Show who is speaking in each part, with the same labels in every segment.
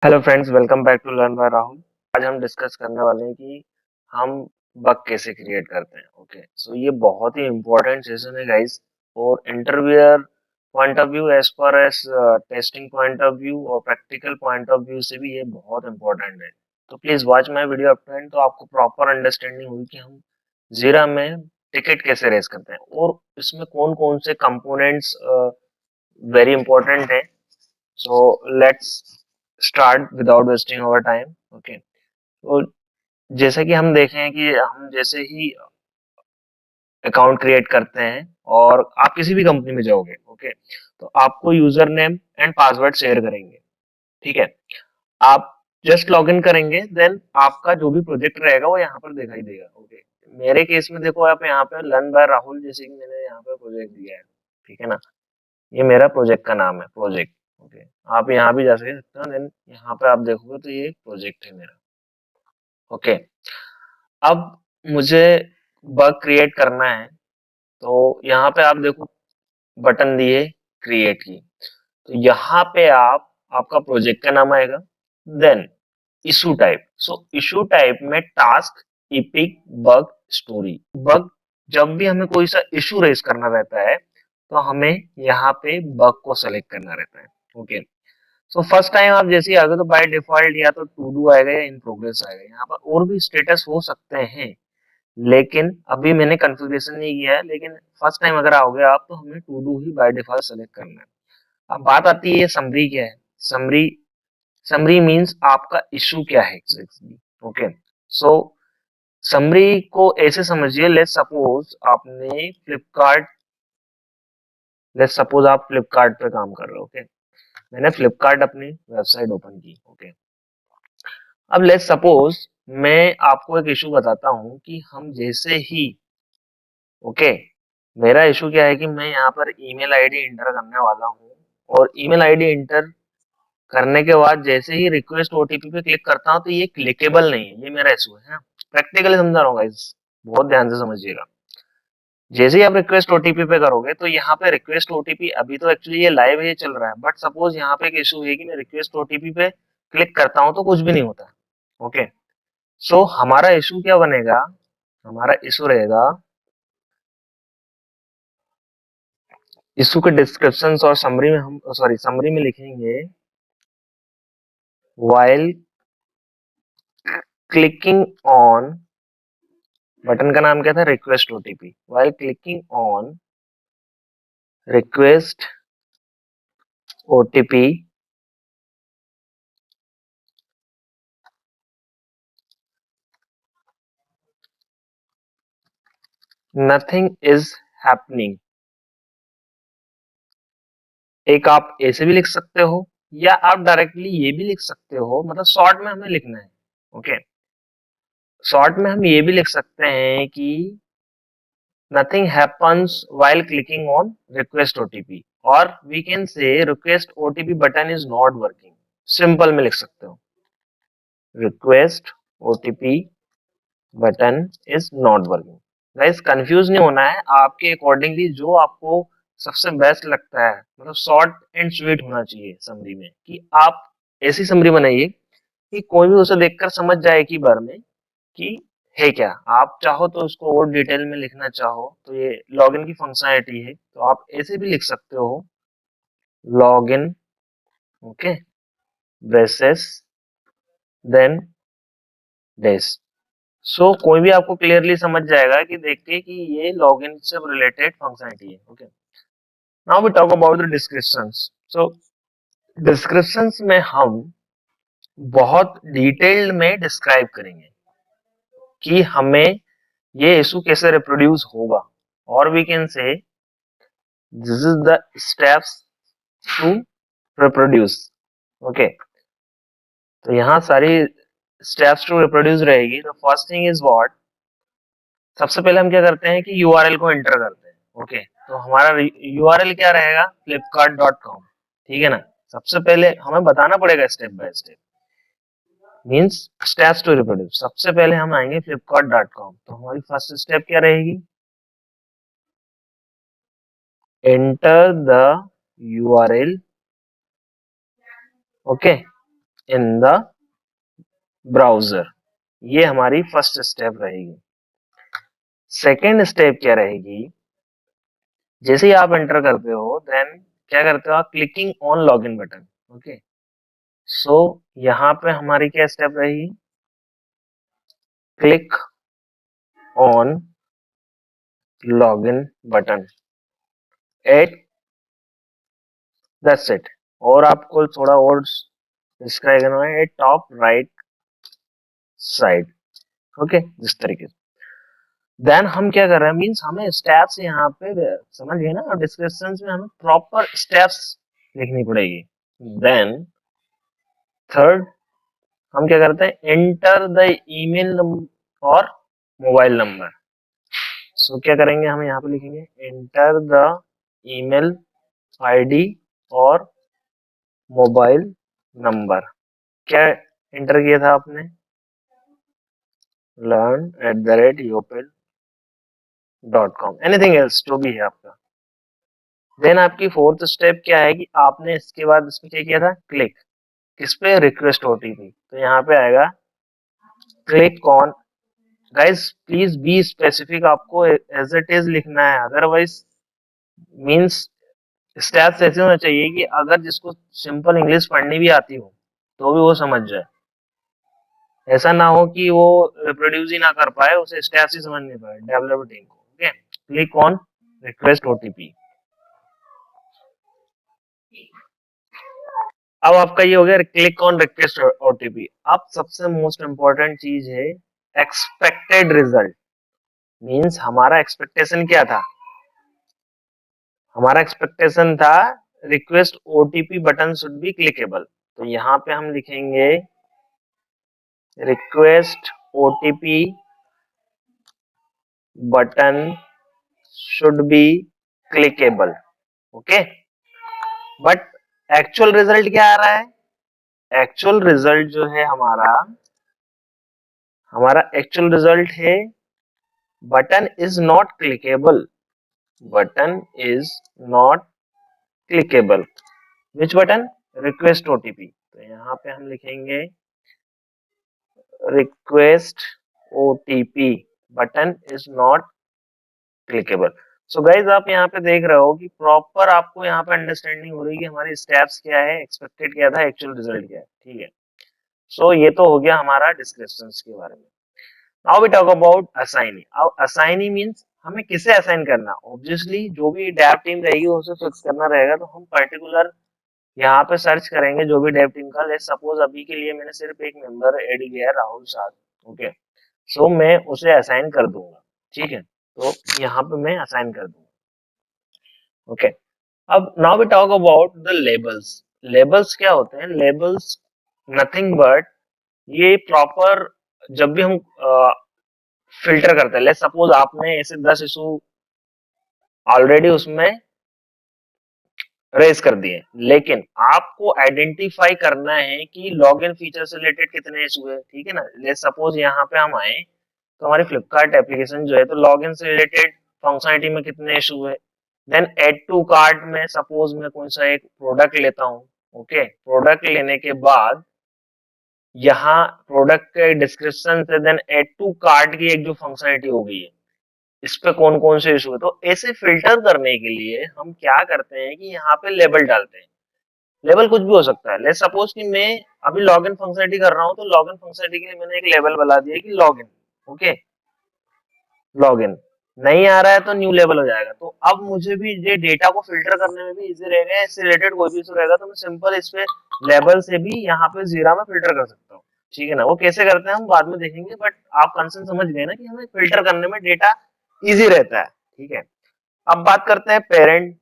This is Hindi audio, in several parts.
Speaker 1: Hello friends, welcome back to learn by Rahul. आज हम डिस्कस करने वाले हैं कि हम बग कैसे क्रिएट करते हैं। ओके, सो ये बहुत ही इंपॉर्टेंट सेशन है गाइस। और interviewer point of view, as per as testing point of view और प्रैक्टिकल पॉइंट ऑफ व्यू से भी ये बहुत इंपॉर्टेंट है। तो please watch my video up to end, तो आपको प्रॉपर अंडरस्टैंडिंग होगी कि हम जीरा में टिकट कैसे रेस करते हैं और इसमें कौन कौन से कंपोनेंट्स वेरी इंपॉर्टेंट है। So let's start without wasting our time. Okay. तो जैसे कि हम देखें कि हम जैसे ही अकाउंट क्रिएट करते हैं और आप किसी भी कंपनी में जाओगे, ओके, तो आपको user name and password share करेंगे। ठीक है, आप जस्ट लॉग इन करेंगे, देन आपका जो भी प्रोजेक्ट रहेगा वो यहाँ पर दिखाई देगा। ओके, मेरे केस में देखो, आप यहाँ पे लर्न बाय राहुल, जैसे कि मैंने यहाँ पे प्रोजेक्ट दिया है। ठीक है ना, ये मेरा प्रोजेक्ट का नाम है, प्रोजेक्ट। ओके, आप यहाँ भी जा सकते हो, देन यहाँ पे आप देखोगे तो ये प्रोजेक्ट है मेरा। ओके, अब मुझे बग क्रिएट करना है, तो यहाँ पे आप देखो बटन दिए क्रिएट की। तो यहाँ पे आप आपका प्रोजेक्ट का नाम आएगा, then issue type. So issue type में task, epic, bug, story. Bug, जब भी हमें कोई सा इशू रेज करना रहता है तो हमें यहाँ पे बग को सेलेक्ट करना रहता है। ओके, सो फर्स्ट टाइम आप जैसे ही आ गए तो बाय डिफॉल्ट या तो टू डू आएगा या इन प्रोग्रेस आएगा। यहाँ पर और भी स्टेटस हो सकते हैं, लेकिन अभी मैंने कॉन्फ़िगरेशन नहीं किया है। लेकिन फर्स्ट टाइम अगर आओगे आप तो हमें टू डू ही बाय डिफॉल्ट सेलेक्ट करना है। अब बात आती है समरी क्या है। समरी, समरी मीन्स आपका इशू क्या है एग्जैक्टली। ओके, सो समरी को ऐसे समझिए, लेट्स सपोज आपने फ्लिपकार्ट, लेट्स सपोज आप फ्लिपकार्ट पे काम कर रहे हो। ओके, मैंने फ्लिपकार्ट अपनी वेबसाइट ओपन की। ओके, अब लेट्स सपोज मैं आपको एक इशू बताता हूं कि हम जैसे ही, ओके, मेरा इशू क्या है कि मैं यहाँ पर ईमेल आईडी इंटर करने वाला हूँ, और ईमेल आईडी इंटर करने के बाद जैसे ही रिक्वेस्ट ओटीपी पे क्लिक करता हूँ तो ये क्लिकेबल नहीं है। ये मेरा इशू है। प्रैक्टिकली समझा रहा हूँ गाइस, बहुत ध्यान से समझिएगा। जैसे ही आप रिक्वेस्ट ओटीपी पे करोगे तो यहाँ पे रिक्वेस्ट ओटीपी, अभी तो एक्चुअली ये लाइव है, ये चल रहा है, बट सपोज यहाँ पे एक इशू है कि मैं रिक्वेस्ट ओटीपी पे क्लिक करता हूँ तो कुछ भी नहीं होता। ओके, सो हमारा इशू क्या बनेगा, हमारा इशू रहेगा, इशू के डिस्क्रिप्शन और समरी में हम, सॉरी, समरी में लिखेंगे व्हाइल क्लिकिंग ऑन, बटन का नाम क्या था, request OTP. While clicking on request OTP, nothing is happening. एक आप ऐसे भी लिख सकते हो या आप डायरेक्टली ये भी लिख सकते हो, मतलब शॉर्ट में हमें लिखना है। ओके, शॉर्ट में हम ये भी लिख सकते हैं कि nothing happens while clicking on request OTP, और we can say request OTP button is not working। Simple में लिख सकते हो request OTP button is not working। Guys, confuse नहीं होना है, आपके अकॉर्डिंगली जो आपको सबसे बेस्ट लगता है, मतलब शॉर्ट एंड स्वीट होना चाहिए समरी में, कि आप ऐसी समरी बनाइए कि कोई भी उसे देखकर समझ जाए एक ही बार में कि है क्या। आप चाहो तो उसको और डिटेल में लिखना चाहो तो ये लॉगिन की फंक्शनैलिटी है, तो आप ऐसे भी लिख सकते हो, लॉगिन, ओके, ब्रेसेस, देन डेस। सो कोई भी आपको क्लियरली समझ जाएगा कि देख के कि ये लॉगिन से रिलेटेड फंक्शनैलिटी है। Okay, now we talk about the descriptions. So descriptions में हम बहुत डिटेल्ड में डिस्क्राइब करेंगे कि हमें ये इशू कैसे रिप्रोड्यूस होगा, और we can say this is the steps to reproduce. Okay, तो यहाँ सारी स्टेप्स टू रिप्रोड्यूस रहेगी। तो फर्स्ट थिंग इज व्हाट, सबसे पहले हम क्या करते हैं कि यूआरएल को एंटर करते हैं। ओके, तो हमारा यूआरएल क्या रहेगा, flipkart.com। ठीक है ना, सबसे पहले हमें बताना पड़ेगा step by step, means steps to reproduce. सबसे पहले हम आएंगे flipkart.com, तो हमारी फर्स्ट स्टेप क्या रहेगी, enter the URL. Okay, in the browser. ये हमारी फर्स्ट स्टेप रहेगी। सेकेंड स्टेप क्या रहेगी, जैसे ही आप एंटर करते हो देन क्या करते हो आप, clicking on login button. Okay, so यहाँ पे हमारी क्या स्टेप रहेगी, click on login button at, that's it. और आपको थोड़ा और डिस्क्राइब करना है, at top right side. Okay, जिस तरीके से देन हम क्या कर रहे हैं, मीन्स हमें स्टेप्स यहाँ पे समझ गए ना, डिस्क्रिप्शन में हमें प्रॉपर स्टेप्स लिखनी पड़ेगी। देन थर्ड हम क्या करते हैं, एंटर द ईमेल और मोबाइल नंबर। सो क्या करेंगे, हम यहाँ पे लिखेंगे एंटर द ईमेल आईडी और मोबाइल नंबर। क्या एंटर किया था आपने, learn@yopel.com, एनीथिंग एल्स जो भी है आपका। देन आपकी फोर्थ स्टेप क्या है कि आपने इसके बाद इसमें क्या किया था, क्लिक किस पे, रिक्वेस्ट ओटीपी। तो यहाँ पे आएगा click on, guys please be specific, आपको एज इट इज लिखना है, अदरवाइज मींस स्टेप्स ऐसे होना चाहिए कि अगर जिसको सिंपल इंग्लिश पढ़नी भी आती हो तो भी वो समझ जाए। ऐसा ना हो कि वो रिप्रोड्यूस ही ना कर पाए, उसे स्टेप्स ही समझ नहीं पाए डेवलपर टीम को। Okay, click on request OTP. अब आपका ये हो गया क्लिक ऑन रिक्वेस्ट ओटीपी। अब सबसे मोस्ट इंपॉर्टेंट चीज है एक्सपेक्टेड रिजल्ट। मींस हमारा एक्सपेक्टेशन क्या था, हमारा एक्सपेक्टेशन था request OTP button should be clickable. तो यहाँ पे हम लिखेंगे request OTP button should be clickable. Okay, but actual result क्या आ रहा है, एक्चुअल रिजल्ट जो है हमारा, हमारा एक्चुअल रिजल्ट है button is not clickable, button is not clickable. Which button, request OTP. तो यहाँ पे हम लिखेंगे request OTP button is not clickable. So guys आप यहाँ पे देख रहे हो कि प्रॉपर आपको यहाँ पे अंडरस्टैंडिंग हो रही है कि हमारी स्टेप्स क्या है, एक्सपेक्टेड क्या था, एक्चुअल रिजल्ट क्या है। ठीक है, सो ये तो हो गया हमारा डिस्क्रिप्शंस के बारे में। Now we talk about assignee. अब असाइनी मींस हमें किसे असाइन करना, ऑब्वियसली जो भी डेव टीम रहेगी उसे फिक्स करना रहेगा। तो हम पर्टिकुलर यहाँ पे सर्च करेंगे जो भी डेव टीम का। लेट्स सपोज अभी के लिए मैंने सिर्फ एक मेंबर ऐड किया है, राहुल साहब। ओके, सो मैं उसे असाइन कर दूंगा। ठीक है, तो यहाँ पे मैं असाइन कर दूंगा। ओके, अब now we talk about the labels. Labels क्या होते हैं, लेबल्स नथिंग बट ये प्रॉपर जब भी हम फिल्टर करते हैं, लेट्स सपोज आपने ऐसे 10 इशू ऑलरेडी उसमें रेज कर दिए, लेकिन आपको आइडेंटिफाई करना है कि लॉगिन फीचर से रिलेटेड कितने इशू है। ठीक है ना, लेट्स सपोज यहाँ पे हम आए तो हमारी फ्लिपकार्ट एप्लीकेशन जो है तो लॉगिन से रिलेटेड फंक्शनलिटी में कितने इशू है। देन ऐड टू कार्ट में सपोज मैं कौन सा एक प्रोडक्ट लेता हूँ। ओके, प्रोडक्ट लेने के बाद यहाँ प्रोडक्ट के डिस्क्रिप्शन से देन ऐड टू कार्ट की एक जो फंक्शनलिटी हो गई है, इस पे कौन कौन से इशू है। तो ऐसे फिल्टर करने के लिए हम क्या करते हैं कि यहाँ पे लेबल डालते हैं। लेबल कुछ भी हो सकता है, लेट्स सपोज कि मैं अभी लॉगिन फंक्शनलिटी कर रहा हूँ तो लॉगिन फंक्शनलिटी के लिए मैंने एक लेबल बना दिया कि लॉगिन। ओके, लॉगिन नहीं आ रहा है तो न्यू लेवल हो जाएगा। तो अब मुझे भी ये डेटा को फिल्टर करने में भी इजी रहेगा, इससे रिलेटेड कोई भी इशू रहेगा तो मैं सिंपल इस पे लेबल से भी यहाँ पे जीरा में फिल्टर कर सकता हूँ। ठीक है ना, वो कैसे करते हैं हम बाद में देखेंगे, बट आप कंसेप्ट समझ गए ना कि हमें फिल्टर करने में डेटा इजी रहता है। ठीक है, अब बात करते हैं पेरेंट।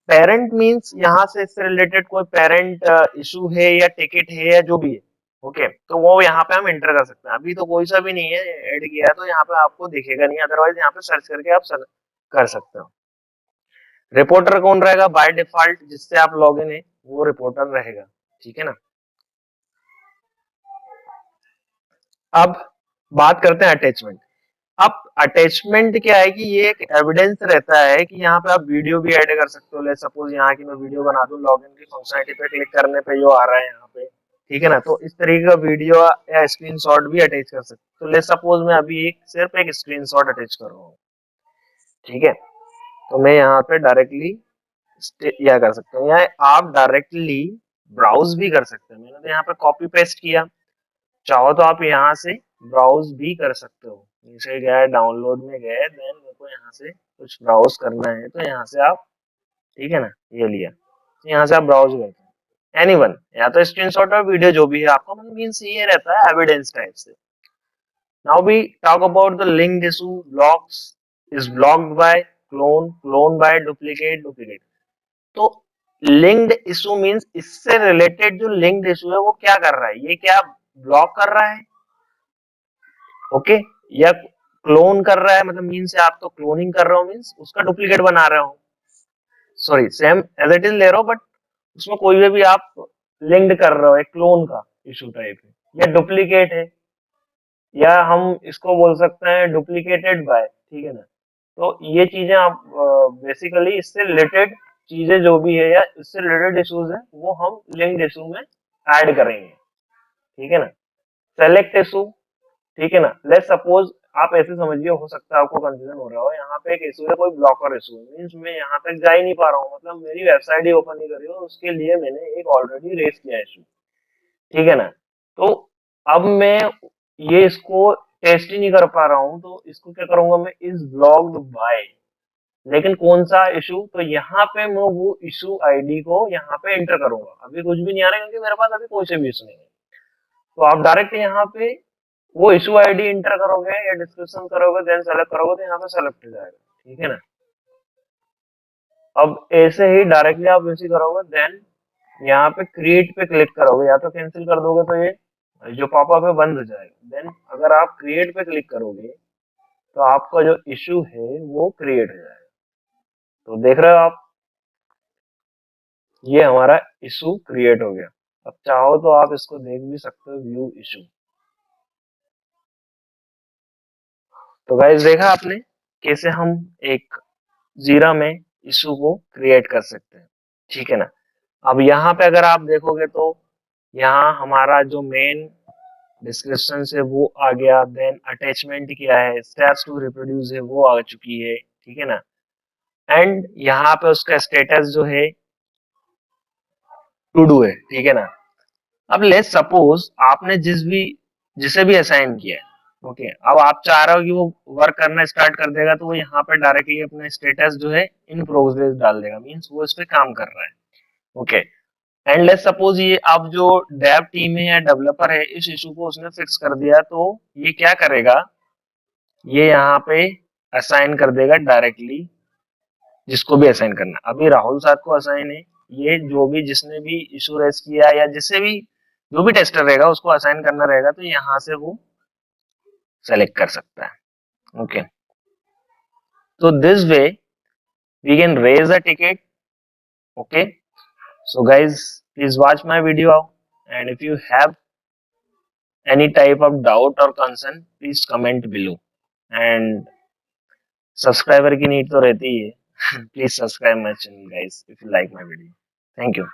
Speaker 1: पेरेंट मींस यहाँ से इससे रिलेटेड कोई पेरेंट इशू है या टिकट है या जो भी है। ओके, तो वो यहाँ पे हम एंटर कर सकते हैं। अभी तो कोई सा भी नहीं है ऐड किया है तो यहाँ पे आपको दिखेगा नहीं, अदरवाइज यहाँ पे सर्च करके आप कर सकते हो। रिपोर्टर कौन रहेगा, बाय डिफॉल्ट जिससे आप लॉगिन है वो रिपोर्टर रहेगा। ठीक है ना, अब बात करते हैं अटैचमेंट। अब अटैचमेंट क्या है कि ये एक एविडेंस रहता है कि यहाँ पे आप वीडियो भी ऐड कर सकते हो। ले सपोज यहाँ की मैं वीडियो बना दूं, लॉगिन की फंक्शनलिटी पे क्लिक करने पे जो आ रहा है यहाँ पे। ठीक है ना। तो इस तरीके का वीडियो या स्क्रीनशॉट भी अटैच कर सकते हो। तो लेट्स सपोज मैं अभी सिर्फ एक स्क्रीनशॉट अटैच कर रहा हूँ, ठीक है। तो मैं यहाँ पे डायरेक्टली यह कर सकता हूँ, या आप डायरेक्टली ब्राउज भी कर सकते हैं। मैंने तो यहाँ पे कॉपी पेस्ट किया, चाहो तो आप यहाँ से ब्राउज भी कर सकते हो। नीचे गए, डाउनलोड में गए, देन मेरे को यहाँ से कुछ ब्राउज करना है तो यहाँ से आप, ठीक है ना, ये लिया, तो यहाँ से आप ब्राउज करते हैं एनीवन, या तो स्क्रीनशॉट और वीडियो जो भी है आपका, मतलब मीन्स ये रहता है एविडेंस टाइप से। Now we talk about the linked issue blocks is blocked by clone, clone by duplicate, duplicate. तो लिंक्ड इशू मींस इससे रिलेटेड जो लिंक्ड इशू है वो क्या कर रहा है, ये क्या ब्लॉक कर रहा है, ओके, या क्लोन कर रहा है, मतलब मीन्स आप तो क्लोनिंग कर रहे हो, मीन्स उसका डुप्लीकेट बना रहे हो, sorry same as it is ले रहे हो, बट उसमें कोई भी आप लिंक्ड कर रहे हो, एक क्लोन का इशू टाइप है या डुप्लीकेट है, या हम इसको बोल सकते हैं डुप्लीकेटेड बाय, ठीक है ना। तो ये चीजें आप बेसिकली इससे रिलेटेड चीजें जो भी है या इससे रिलेटेड इश्यूज है वो हम लिंक्ड इशू में ऐड करेंगे, ठीक है ना। सेलेक्ट इशू, ठीक है ना। लेट्स सपोज आप ऐसे समझिए, हो सकता है आपको कंफ्यूजन हो रहा हो, यहाँ पे एक इशू है, कोई ब्लॉकर इशू है, मीन्स मैं यहाँ तक जा ही नहीं पा रहा हूँ, मतलब मेरी वेबसाइट ही ओपन नहीं कर रही हो, उसके लिए मैंने एक ऑलरेडी रेस किया इशू, ठीक है ना। तो अब मैं ये इसको टेस्ट ही नहीं कर पा रहा हूँ, तो इसको क्या करूंगा मैं, इस ब्लॉक्ड बाय, लेकिन कौन सा इशू, तो यहाँ पे मैं वो इशू आईडी को यहाँ पे एंटर करूंगा। अभी कुछ भी नहीं आ रहा है क्योंकि मेरे पास अभी कोई से भी इशू नहीं है। तो आप डायरेक्ट यहाँ पे वो इशू आईडी एंटर करोगे या डिस्क्रिप्शन करोगे, देन सेलेक्ट करोगे, तो यहाँ पे सेलेक्ट हो जाएगा, ठीक है ना। अब ऐसे ही डायरेक्टली आप वैसे करोगे, देन यहाँ पे क्रिएट पे क्लिक करोगे, या तो कैंसिल कर दोगे तो ये जो पॉपअप है बंद हो जाएगा। देन अगर आप क्रिएट पे क्लिक करोगे तो आपका जो इशू है वो क्रिएट हो जाएगा। तो देख रहे हो आप, ये हमारा इशू क्रिएट हो गया। अब चाहो तो आप इसको देख भी सकते हो, व्यू इशू। तो गाइस देखा आपने कैसे हम एक जीरा में इशू को क्रिएट कर सकते हैं, ठीक है ना। अब यहाँ पे अगर आप देखोगे तो यहाँ हमारा जो मेन डिस्क्रिप्शन है वो आ गया, देन अटैचमेंट क्या है, स्टेप्स टू रिप्रोड्यूस है वो आ चुकी है, ठीक है ना। एंड यहाँ पे उसका स्टेटस जो है टू डू है, ठीक है ना। अब लेट्स सपोज आपने जिसे भी असाइन किया है, ओके, अब आप चाह रहे हो कि वो वर्क करना स्टार्ट कर देगा, तो वो यहाँ पे डायरेक्टली अपना स्टेटस जो है इन प्रोग्रेस डाल देगा, मींस वो इस पे काम कर रहा है, ओके। एंड लेट्स सपोज ये अब जो डेव टीम है या डेवलपर है, इस इशू को उसने फिक्स कर दिया, तो ये क्या करेगा, ये यहाँ पे असाइन कर देगा डायरेक्टली जिसको भी असाइन करना। अभी राहुल साहब को असाइन है, ये जो भी जिसने भी इशू रेज किया या जिससे भी जो भी टेस्टर रहेगा उसको असाइन करना रहेगा, तो यहाँ से वो सेलेक्ट कर सकता है, ओके। तो this way we can raise a ticket, okay. So guys, please watch my video and if you have any type of doubt or concern, please comment below. And subscriber की नीड तो रहती ही है. Please subscribe my channel guys if you like my video. Thank you.